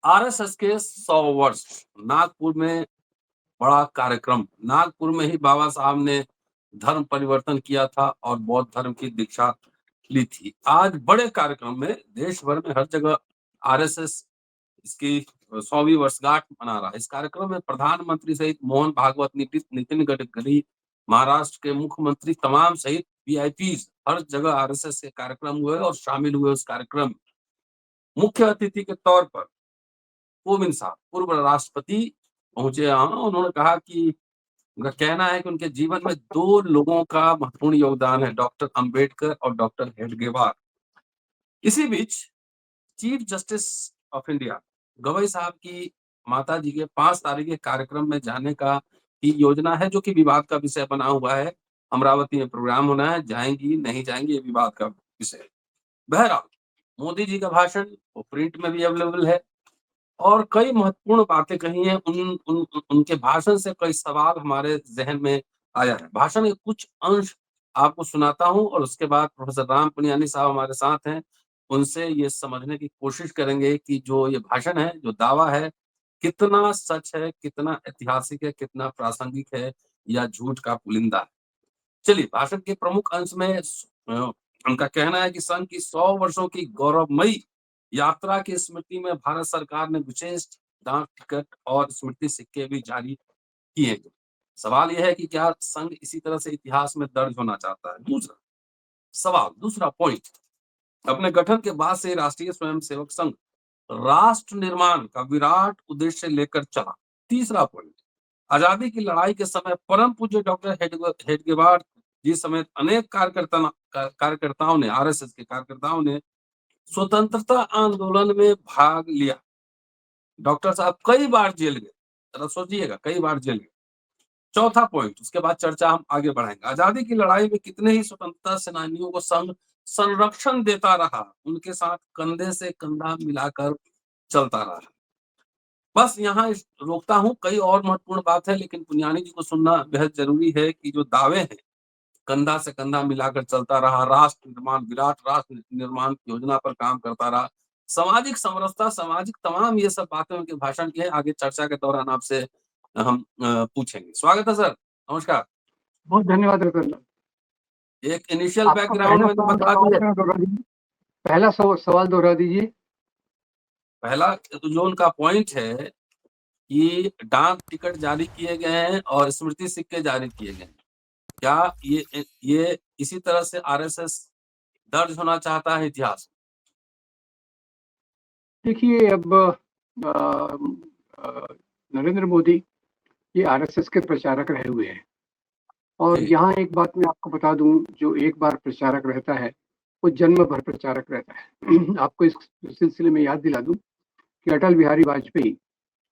RSS के 100 वर्ष नागपुर में बड़ा कार्यक्रम। नागपुर में ही बाबा साहब ने धर्म परिवर्तन किया था और बौद्ध धर्म की दीक्षा ली थी। आज बड़े कार्यक्रम में देश भर में हर जगह आरएसएस इसकी 100वीं वर्षगांठ मना रहा है। इस कार्यक्रम में प्रधानमंत्री सहित मोहन भागवत, नितिन गडकरी, महाराष्ट्र के मुख्यमंत्री तमाम सहित वीआईपीज हर जगह आरएसएस के कार्यक्रम हुए और शामिल हुए। उस कार्यक्रम में मुख्य अतिथि के तौर पर कोविंद साहब पूर्व राष्ट्रपति पहुंचे यहाँ। उन्होंने कहा कि उनका कहना है कि उनके जीवन में दो लोगों का महत्वपूर्ण योगदान है, डॉक्टर अंबेडकर और डॉक्टर हेडगेवार। इसी बीच chief justice of India Gavai साहब की माता जी के 5 तारीख के कार्यक्रम में जाने का की योजना है, जो कि विवाद का विषय बना हुआ है। अमरावती में प्रोग्राम होना है, जाएंगी नहीं जाएंगी ये विवाद का विषय है। बहरहाल मोदी जी का भाषण वो प्रिंट में भी अवेलेबल है और कई महत्वपूर्ण बातें कही हैं। उनके भाषण से कई सवाल हमारे जहन में आया है। भाषण के कुछ अंश आपको सुनाता हूं और उसके बाद प्रोफेसर राम पुनियानी साहब हमारे साथ हैं, उनसे ये समझने की कोशिश करेंगे कि जो ये भाषण है, जो दावा है, कितना सच है, कितना ऐतिहासिक है, कितना प्रासंगिक है या झूठ का पुलिंदा है। चलिए भाषण के प्रमुख अंश में उनका कहना है कि संघ की 100 वर्षों की गौरवमयी यात्रा की स्मृति में भारत सरकार ने विशेष डाक टिकट और स्मृति सिक्के भी जारी किए। सवाल यह है कि क्या संघ इसी तरह से इतिहास में दर्ज होना चाहता है? दूसरा पॉइंट, अपने गठन के बाद से राष्ट्रीय स्वयंसेवक संघ राष्ट्र निर्माण का विराट उद्देश्य लेकर चला। तीसरा पॉइंट, आजादी की लड़ाई के समय परम पूज्य डॉक्टर हेडगेवार जी समेत अनेक कार्यकर्ताओं ने, आरएसएस के कार्यकर्ताओं ने स्वतंत्रता आंदोलन में भाग लिया। डॉक्टर साहब कई बार जेल गए, जरा सोचिएगा, कई बार जेल गए। चौथा पॉइंट, उसके बाद चर्चा हम आगे बढ़ाएंगे। आजादी की लड़ाई में कितने ही स्वतंत्रता सेनानियों को संघ संरक्षण देता रहा, उनके साथ कंधे से कंधा मिलाकर चलता रहा। बस यहाँ रोकता हूँ, कई और महत्वपूर्ण बात है, लेकिन पुनियानी जी को सुनना बेहद जरूरी है कि जो दावे हैं, कंधा से कंधा मिलाकर चलता रहा, राष्ट्र निर्माण, विराट राष्ट्र निर्माण की योजना पर काम करता रहा, सामाजिक समरसता, सामाजिक तमाम ये सब बातें उनके भाषण की है। आगे चर्चा के दौरान आपसे हम पूछेंगे। स्वागत है सर, नमस्कार। बहुत धन्यवाद रतन। एक इनिशियल बैकग्राउंड मैंने बता दिया। पहला सवाल दोहरा दीजिए। पहला तो जो उनका पॉइंट है कि डाक टिकट जारी किए गए हैं और स्मृति सिक्के जारी किए गए हैं, क्या ये इसी तरह से आरएसएस दर्ज होना चाहता है इतिहास? देखिए, अब नरेंद्र मोदी ये आरएसएस के प्रचारक रहे हुए हैं और यहाँ एक बात मैं आपको बता दूं, जो एक बार प्रचारक रहता है वो जन्म भर प्रचारक रहता है। आपको इस सिलसिले में याद दिला दूं कि अटल बिहारी वाजपेयी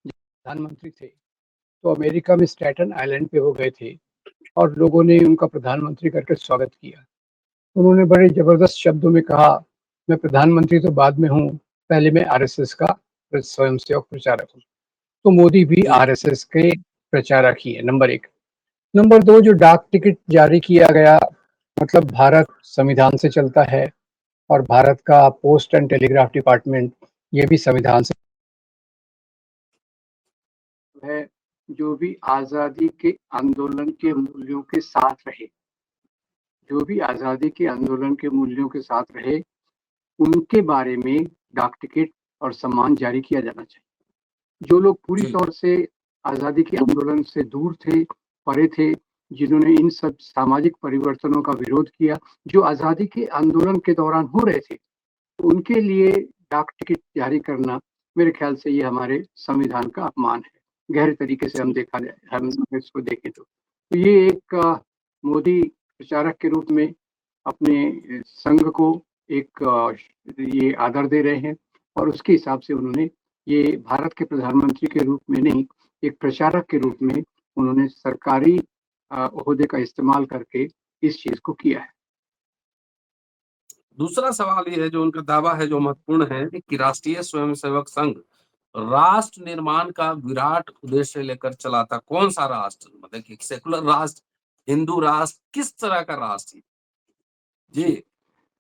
प्रधानमंत्री थे तो अमेरिका में स्टैटन आइलैंड पे वो गए थे और लोगों ने उनका प्रधानमंत्री करके स्वागत किया। उन्होंने बड़े जबरदस्त शब्दों में कहा, मैं प्रधानमंत्री तो बाद में हूँ, पहले मैं आरएसएस का स्वयंसेवक प्रचारक हूँ। तो मोदी भी आरएसएस के प्रचारक ही है, नंबर 1। नंबर 2, जो डाक टिकट जारी किया गया, मतलब भारत संविधान से चलता है और भारत का पोस्ट एंड टेलीग्राफ डिपार्टमेंट ये भी संविधान से है। जो भी आजादी के आंदोलन के मूल्यों के साथ रहे, जो भी आजादी के आंदोलन के मूल्यों के साथ रहे, उनके बारे में डाक टिकट और सम्मान जारी किया जाना चाहिए। जो लोग पूरी तौर से आजादी के आंदोलन से दूर थे, परे थे, जिन्होंने इन सब सामाजिक परिवर्तनों का विरोध किया जो आजादी के आंदोलन के दौरान हो रहे थे, उनके लिए डाक टिकट जारी करना मेरे ख्याल से ये हमारे संविधान का अपमान है। गहरे तरीके से हम इसको देखें तो ये एक मोदी प्रचारक के रूप में अपने संघ को एक ये आदर दे रहे हैं और उसके हिसाब से उन्होंने ये भारत के प्रधानमंत्री के रूप में नहीं, एक प्रचारक के रूप में उन्होंने सरकारी ओहदे का इस्तेमाल करके इस चीज को किया है। दूसरा सवाल ये है, जो उनका दावा है, जो महत्वपूर्ण है कि राष्ट्रीय स्वयंसेवक संघ राष्ट्र निर्माण का विराट उद्देश्य लेकर चला था। कौन सा राष्ट्र? मतलब सेकुलर राष्ट्र, हिंदू राष्ट्र, किस तरह का राष्ट्र? जी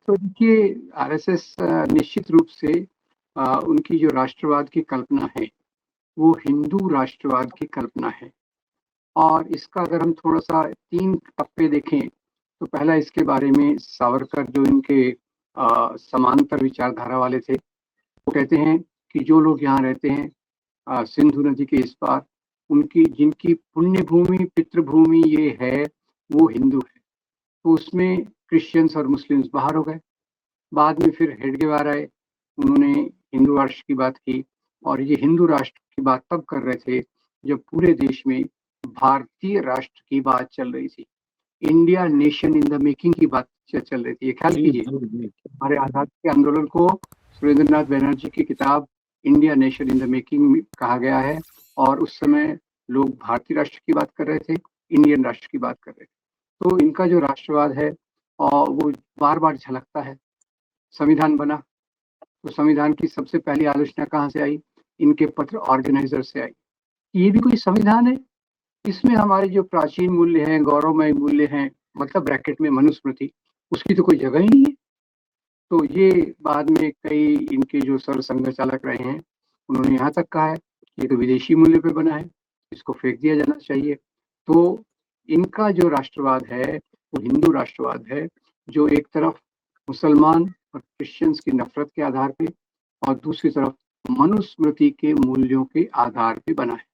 तो देखिए, आरएसएस निश्चित रूप से उनकी जो राष्ट्रवाद की कल्पना है वो हिंदू राष्ट्रवाद की कल्पना है। और इसका अगर हम थोड़ा-सा 3 टप्पे देखें, तो पहला इसके बारे में सावरकर जो इनके समांतर विचारधारा वाले थे, वो कहते हैं कि जो लोग यहाँ रहते हैं सिंधु नदी के इस पार, उनकी जिनकी पुण्य भूमि, पितृभूमि ये है, वो हिंदू है। तो उसमें क्रिश्चियंस और मुस्लिम्स बाहर हो गए। बाद में फिर हेडगेवार आए, उन्होंने हिंदू राष्ट्र की बात की और ये हिंदू राष्ट्र की बात तब कर रहे थे जब पूरे देश में भारतीय राष्ट्र की बात चल रही थी। India nation in the making की बात चल रही थी। ये ख्याल कीजिए, हमारे आजादी के आंदोलन को सुरेंद्रनाथ बैनर्जी की किताब India nation in the making कहा गया है और उस समय लोग भारतीय राष्ट्र की बात कर रहे थे, इंडियन राष्ट्र की बात कर रहे थे। तो इनका जो राष्ट्रवाद है और वो बार बार झलकता है। संविधान बना तो संविधान की सबसे पहली आलोचना कहाँ से आई? इनके पत्र ऑर्गेनाइजर से आई। ये भी कोई संविधान है? इसमें हमारे जो प्राचीन मूल्य हैं, गौरवमय मूल्य हैं, मतलब ब्रैकेट में मनुस्मृति, उसकी तो कोई जगह ही नहीं है। तो ये बाद में कई इनके जो सरसंघ चालक रहे हैं, उन्होंने यहाँ तक कहा है ये तो विदेशी मूल्य पे बना है, इसको फेंक दिया जाना चाहिए। तो इनका जो राष्ट्रवाद है वो हिंदू राष्ट्रवाद है, जो एक तरफ मुसलमान और क्रिश्चियंस की नफरत के आधार पे और दूसरी तरफ मनुस्मृति के मूल्यों के आधार पे बना है।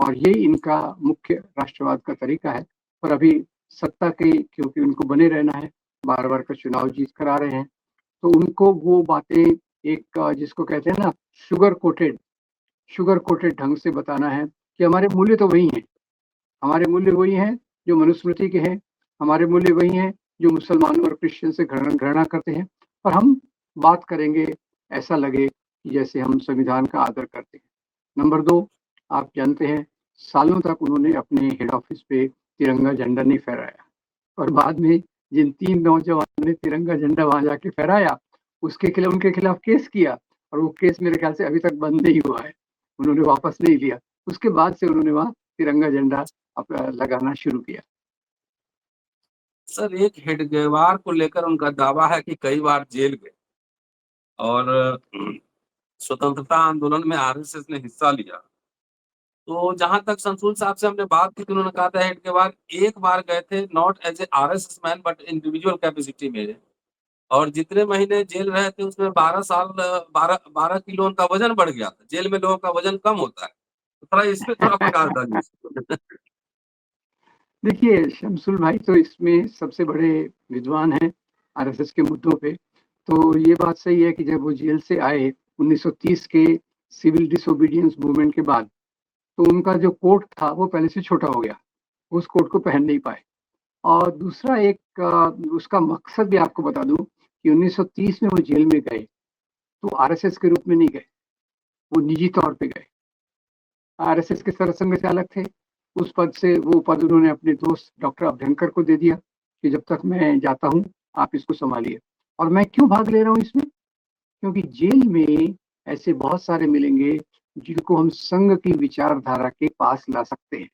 और ये इनका मुख्य राष्ट्रवाद का तरीका है। पर अभी सत्ता के क्योंकि उनको बने रहना है, बार बार का चुनाव जीत कर आ रहे हैं, तो उनको वो बातें एक जिसको कहते हैं ना शुगर कोटेड ढंग से बताना है कि हमारे मूल्य तो वही हैं, हमारे मूल्य वही हैं जो मनुस्मृति के हैं, हमारे मूल्य वही हैं जो मुसलमानों और क्रिश्चियन से घृणा करते हैं, और हम बात करेंगे ऐसा लगे कि जैसे हम संविधान का आदर करते हैं। नंबर 2, आप जानते हैं सालों तक उन्होंने अपने हेड ऑफिस पे तिरंगा झंडा नहीं फहराया और बाद में जिन 3 नौजवानों ने तिरंगा झंडा वहां जाके फहराया उसके खिलाफ उनके खिलाफ केस किया और वो केस मेरे ख्याल से अभी तक बंद नहीं हुआ है, उन्होंने वापस नहीं लिया। उसके बाद से उन्होंने वहां तिरंगा झंडा लगाना शुरू किया। सर, एक हेडगेवार को लेकर उनका दावा है कि कई बार जेल गए और स्वतंत्रता आंदोलन में आरएसएस ने हिस्सा लिया। तो जहां तक संसूल साहब से हमने बात की तो उन्होंने कहा था हेडगेवार एक बार गए थे, not as a RSS man but individual capacity में, और जितने महीने जेल रहे थे उसमें 12 किलो उनका वजन बढ़ गया था। जेल में लोगों का वजन कम होता है, तो थोड़ा इस पे थोड़ा प्रकाश डालिए। देखिए शमसुल भाई तो इसमें सबसे बड़े विद्वान हैं आरएसएस के मुद्दों पे। तो ये बात सही है कि जब वो जेल से आए 1930 के सिविल डिसोबीडियंस मूवमेंट के बाद, तो उनका जो कोट था वो पहले से छोटा हो गया, उस कोट को पहन नहीं पाए। और दूसरा एक उसका मकसद भी आपको बता दूं कि 1930 में वो जेल में गए तो आरएसएस के रूप में नहीं गए, वो निजी तौर पे गए। आरएसएस के सरसंघ चालक थे, उस पद से वो पद उन्होंने अपने दोस्त डॉक्टर अभ्यंकर को दे दिया कि जब तक मैं जाता हूँ आप इसको संभालिए। और मैं क्यों भाग ले रहा हूँ इसमें, क्योंकि जेल में ऐसे बहुत सारे मिलेंगे जिनको हम संघ की विचारधारा के पास ला सकते हैं।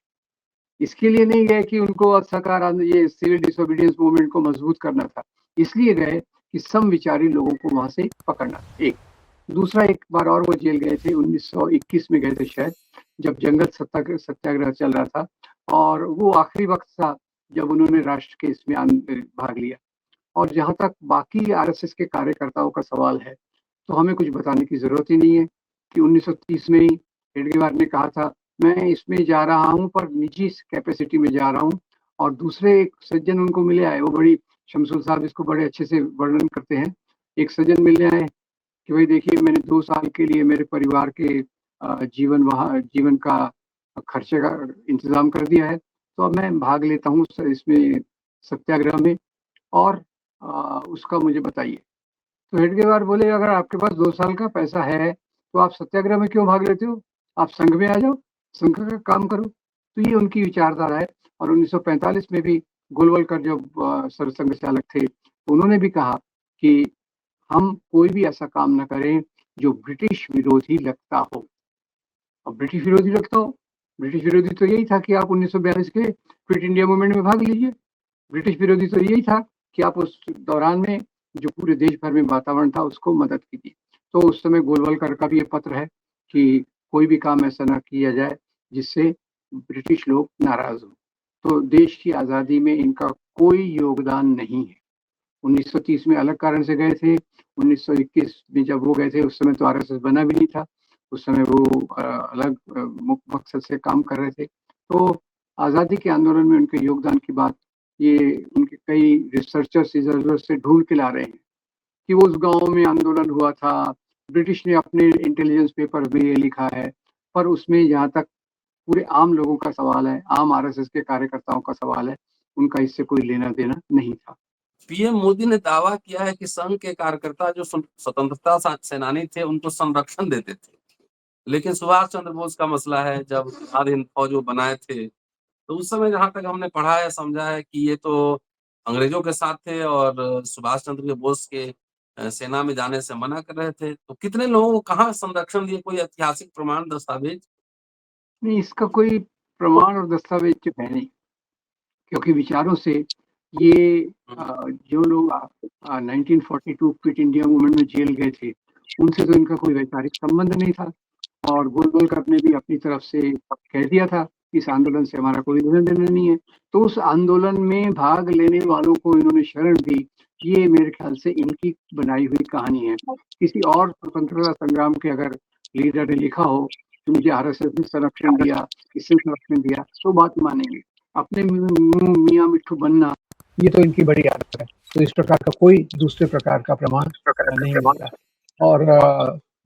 इसके लिए नहीं गए कि उनको असहकार ये सिविल डिसोबीडियंस मूवमेंट को मजबूत करना था, इसलिए गए कि समविचारी लोगों को वहां से पकड़ना। एक दूसरा, एक बार और वो जेल गए थे 1921 में गए थे शायद, जब जंगल सत्याग्रह चल रहा था और वो आखिरी वक्त था जब उन्होंने राष्ट्र के इसमें भाग लिया। और जहां तक बाकी आरएसएस के कार्यकर्ताओं का सवाल है तो हमें कुछ बताने की जरूरत ही नहीं है कि 1930 में ही हेडगेवार ने कहा था मैं इसमें जा रहा हूं पर निजी कैपेसिटी में जा रहा हूं। और दूसरे एक सज्जन उनको मिले आए, वो बड़ी शमसुल साहब इसको बड़े अच्छे से वर्णन करते हैं। एक सज्जन मिलने आए कि भाई देखिए मैंने 2 साल के लिए मेरे परिवार के जीवन का खर्चे का इंतजाम कर दिया है, तो अब मैं भाग लेता हूँ इसमें सत्याग्रह में और उसका मुझे बताइए। तो हेडगेवार बोले अगर आपके पास 2 साल का पैसा है तो आप सत्याग्रह में क्यों भाग लेते हो, आप संघ में आ जाओ, संघ का काम करो। तो ये उनकी विचारधारा है। और 1945 में भी गोलवलकर जब सरसंघ चालक थे तो उन्होंने भी कहा कि हम कोई भी ऐसा काम ना करें जो ब्रिटिश विरोधी लगता हो। अब ब्रिटिश विरोधी लगता हो, ब्रिटिश विरोधी तो यही था कि आप 1942 के क्विट इंडिया मूवमेंट में भाग लीजिए। ब्रिटिश विरोधी तो यही था कि आप उस दौरान में जो पूरे देश भर में वातावरण था उसको मदद कीजिए। तो उस समय गोलवलकर का भी ये पत्र है कि कोई भी काम ऐसा ना किया जाए जिससे ब्रिटिश लोग नाराज हों। तो देश की आज़ादी में इनका कोई योगदान नहीं है। 1930 में अलग कारण से गए थे, 1921 में जब वो गए थे उस समय तो आरएसएस बना भी नहीं था। उस समय वो अलग मुख्य मकसद से काम कर रहे थे। तो आज़ादी के आंदोलन में उनके योगदान की बात ये उनके कई रिसर्चर्स इधर-उधर से ढूँढ के ला रहे हैं कि वो उस गाँव में आंदोलन हुआ था। ब्रिटिश ने अपने इंटेलिजेंस पेपर में ये लिखा है, पर उसमें जहाँ तक पूरे आम लोगों का सवाल है, आम आरएसएस के कार्यकर्ताओं का सवाल है, उनका इससे कोई लेना-देना नहीं था। पीएम मोदी ने दावा किया है कि संघ के कार्यकर्ता जो स्वतंत्रता सेनानी थे उनको संरक्षण देते थे, लेकिन सुभाष चंद्र बोस का मसला है, जब आज़ाद हिंद फौज वो बनाए थे तो उस समय जहाँ तक हमने पढ़ा है समझा है कि ये तो अंग्रेजों के साथ थे और सुभाष चंद्र बोस के सेना में जाने से मना कर रहे थे। तो कितने लोगों को कहाँ संरक्षण दिए, कोई ऐतिहासिक प्रमाण दस्तावेज? नहीं, इसका कोई प्रमाण और दस्तावेज तो है नहीं, क्योंकि विचारों से ये जो लोग 1942 क्विट इंडिया मूवमेंट में जेल गए थे, उनसे तो इनका कोई वैचारिक संबंध नहीं था और गोलवलकर ने भी अपनी तरफ से कह दिया था, इस आंदोलन से हमारा कोई लेना-देना नहीं है। तो उस आंदोलन में भाग लेने वालों को इन्होंने शरण दी, ये मेरे ख्याल से इनकी बनाई हुई कहानी है। किसी और स्वतंत्रता संग्राम के अगर लीडर ने लिखा हो कि मुझे आरएसएस ने संरक्षण दिया, इसने संरक्षण दिया, तो बात मानेंगे। अपने मुँह मियाँ मिट्ठू बनना, ये तो इनकी बड़ी आदत है। तो इस प्रकार का कोई दूसरे प्रकार का प्रमाण नहीं मिलता। और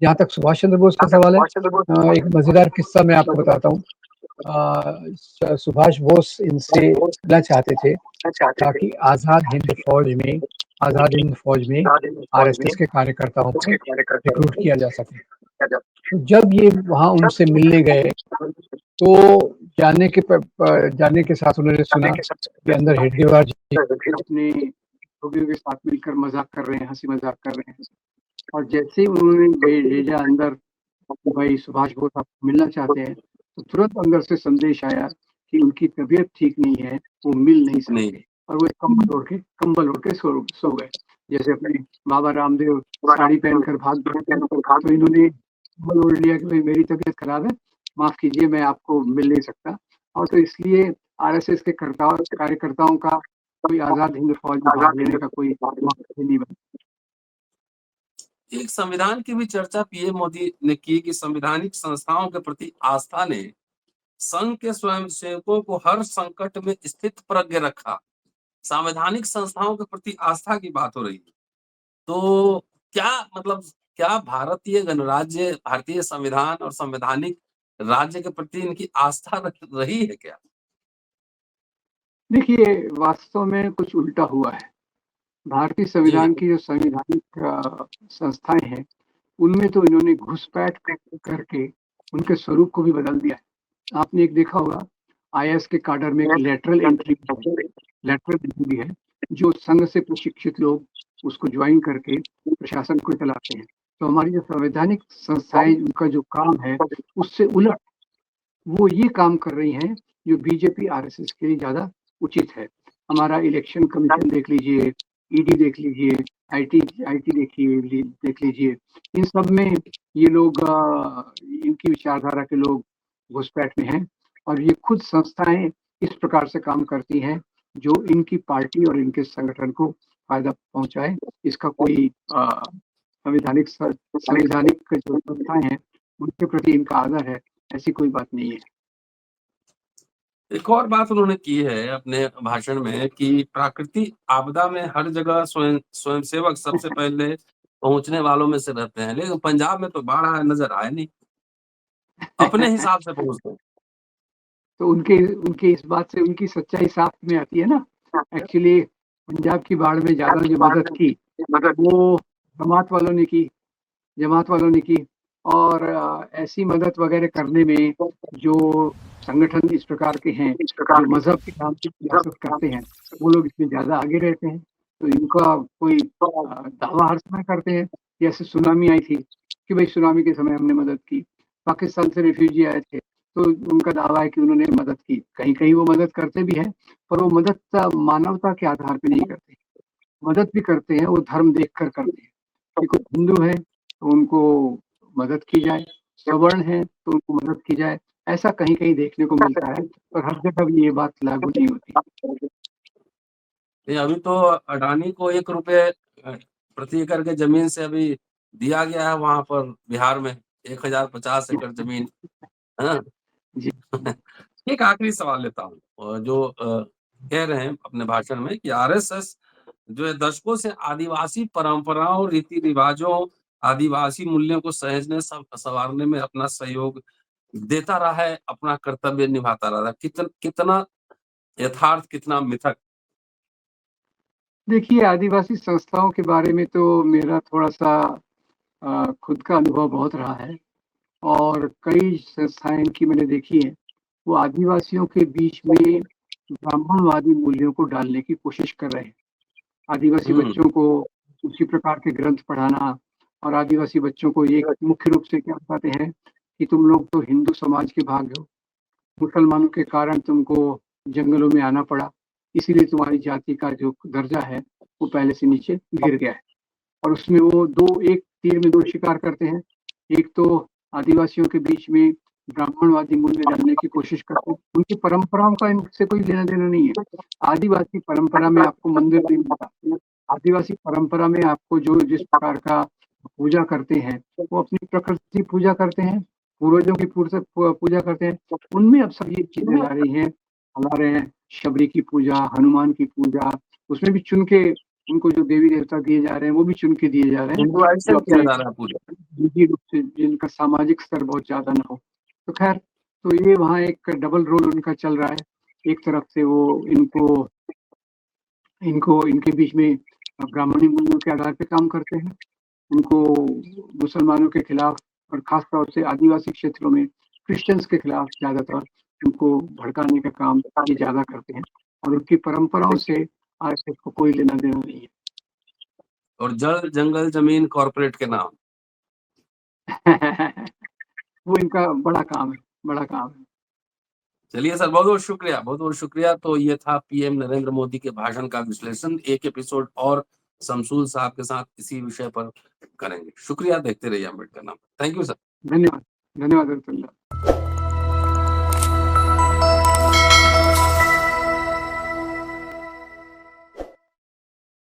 जहाँ तक सुभाष चंद्र बोस का सवाल है, एक मज़ेदार किस्सा मैं आपको बताता हूँ। सुभाष बोस इनसे मिलना चाहते थे ताकि आज़ाद हिंद फौज में आरएसएस के कार्यकर्ताओं को रिक्रूट किया जा सके। तो जब ये वहाँ उनसे मिलने गए, तो जाने के साथ उन्होंने सुना कि अंदर हेडगेवार जी अपने रोगियों के साथ मिलकर मज़ाक कर रहे हैं, हँसी मज़ाक कर रहे हैं। और जैसे ही उन्होंने भेजा अंदर भाई सुभाष बोस आपको मिलना चाहते हैं, तो तुरंत अंदर से संदेश आया कि उनकी तबीयत ठीक नहीं है, वो मिल नहीं सकते और वो कंबल ओढ़ के सो गए। जैसे अपने बाबा रामदेव साड़ी पहनकर भाग गए, तो इन्होंने कंबल ओढ़ लिया कि भाई मेरी तबीयत खराब है, माफ़ कीजिए मैं आपको मिल नहीं सकता। और तो इसलिए आरएसएस के कार्यकर्ताओं का कोई आज़ाद हिंद फौज में भाग लेने का कोई मकसद नहीं बना। एक संविधान की भी चर्चा पीएम मोदी ने की कि संवैधानिक संस्थाओं के प्रति आस्था ने संघ के स्वयंसेवकों को हर संकट में स्थित प्रज्ञ रखा। संवैधानिक संस्थाओं के प्रति आस्था की बात हो रही है, तो क्या मतलब क्या भारतीय गणराज्य, भारतीय संविधान और संवैधानिक राज्य के प्रति इनकी आस्था रही है क्या? देखिए, वास्तव में कुछ उल्टा हुआ है। भारतीय संविधान की जो संवैधानिक संस्थाएँ हैं, उनमें तो इन्होंने घुसपैठ करके उनके स्वरूप को भी बदल दिया है। आपने एक देखा होगा, आईएएस के कैडर में एक लेटरल एंट्री भी है, जो संघ से प्रशिक्षित लोग उसको जॉइन करके प्रशासन को चलाते हैं। तो हमारी जो संवैधानिक संस्थाएँ उनका जो काम है, उससे उलट वो ये काम कर रही हैं, जो बीजेपी आरएसएस के लिए ज़्यादा उचित है। हमारा इलेक्शन कमीशन देख लीजिए, ईडी देख लीजिए, आईटी देख लीजिए, इन सब में ये लोग इनकी विचारधारा के लोग घुसपैठ में हैं और ये खुद संस्थाएँ इस प्रकार से काम करती हैं, जो इनकी पार्टी और इनके संगठन को फ़ायदा पहुँचाए। इसका कोई संवैधानिक जो संस्थाएँ हैं, उनके प्रति इनका आदर है, ऐसी कोई बात नहीं है। एक और बात उन्होंने की है अपने भाषण में कि प्राकृतिक आपदा में हर जगह स्वयंसेवक सबसे पहले पहुंचने वालों में से रहते हैं, लेकिन पंजाब में तो बाढ़ आया नजर आया नहीं, अपने हिसाब से पहुंचते हैं। तो उनके उनके इस बात से उनकी सच्चाई साफ में आती है ना। एक्चुअली पंजाब की बाढ़ में ज़्यादा जो मदद की, वो जमात वालों ने की और ऐसी मदद वगैरह करने में जो संगठन इस प्रकार के हैं, जो मज़हब के नाम पे सियासत करते हैं, वो लोग इसमें ज़्यादा आगे रहते हैं। तो इनका कोई दावा हर समय करते हैं, जैसे सुनामी आई थी कि भाई सुनामी के समय हमने मदद की। पाकिस्तान से रिफ्यूजी आए थे, तो उनका दावा है कि उन्होंने मदद की। कहीं-कहीं वो मदद करते भी हैं, पर वो मदद मानवता के आधार पे नहीं करते। मदद भी करते हैं, वो धर्म देखकर करते हैं कि कोई हिंदू है तो उनको मदद की जाए, सवर्ण हैं तो उनको मदद की जाए। ऐसा कहीं-कहीं देखने को मिलता है, पर हर जगह भी ये बात लागू नहीं होती। नहीं, अभी तो अडानी को 1 रुपए प्रति एकड़ के ज़मीन से अभी दिया गया है वहाँ पर बिहार में 1050 एकड़ ज़मीन, है ना? जी। एक आखिरी सवाल लेता हूँ जो कह रहे हैं अपने भाषण में कि आरएसएस जो है दशकों से आदिवासी परंपराओं, रीति-रिवाजों, आदिवासी मूल्यों को सहेजने संवारने में अपना सहयोग देता रहा है, अपना कर्तव्य निभाता रहा है। कितना यथार्थ, कितना मिथक? देखिए, आदिवासी संस्थाओं के बारे में तो मेरा थोड़ा-सा खुद का अनुभव बहुत रहा है और कई संस्थाएँ इनकी मैंने देखी हैं। वो आदिवासियों के बीच में ब्राह्मणवादी मूल्यों को डालने की कोशिश कर रहे हैं। आदिवासी हुँ, बच्चों को उसी प्रकार के ग्रंथ पढ़ाना और आदिवासी बच्चों को ये मुख्य रूप से क्या बताते हैं कि तुम लोग तो हिंदू समाज के भाग हो, मुसलमानों के कारण तुमको जंगलों में आना पड़ा, इसीलिए तुम्हारी जाति का जो दर्जा है, वो पहले से नीचे गिर गया है। और उसमें वो 2 एक तीर में 2 शिकार करते हैं। एक तो आदिवासियों के बीच में ब्राह्मणवादी मूल्य डालने की कोशिश करते हैं। उनकी परंपराओं का इनसे कोई लेना-देना नहीं है। आदिवासी परंपरा में आपको मंदिर नहीं मिलता। आदिवासी परंपरा में आपको जो जिस प्रकार का पूजा करते हैं, वो अपनी प्रकृति पूजा करते हैं, पूर्वजों की पूजा करते हैं। उनमें अब सब ये चीज़ें ला रही हैं, ला रहे हैं शबरी की पूजा, हनुमान की पूजा, उसमें भी चुन के उनको जो देवी-देवता दिए जा रहे हैं, वो भी चुन के दिए जा रहे हैं, जो हिंदुइज़्म किया अपने जा रहा है पूरा। निजी रूप से जिनका सामाजिक स्तर बहुत ज़्यादा ना हो। तो ख़ैर, तो ये वहाँ एक डबल रोल उनका चल रहा है। एक तरफ से वो इनको इनको इनके बीच में ब्राह्मणी मूल्यों के आधार पे काम करते हैं। उनको मुसलमानों के खिलाफ और ख़ास तौर से आदिवासी क्षेत्रों में क्रिश्चियंस के खिलाफ ज़्यादातर उनको भड़काने का काम ये ज़्यादा करते हैं और उनकी परंपराओं से आरएसएस को कोई लेना-देना नहीं है। और जल, जंगल, ज़मीन कॉर्पोरेट के नाम। वो इनका बड़ा काम है, बड़ा काम है। चलिए सर, बहुत-बहुत शुक्रिया, बहुत-बहुत शुक्रिया। तो ये था पीएम नरेंद्र मोदी के भाषण का विश्लेषण। एक एपिसोड और शमसूल साहब के साथ इसी विषय पर करेंगे। शुक्रिया, देखते रहिए अम्बेडकर नामा। Thank you sir. धन्यवाद, धन्यवाद अब्दुल्ला।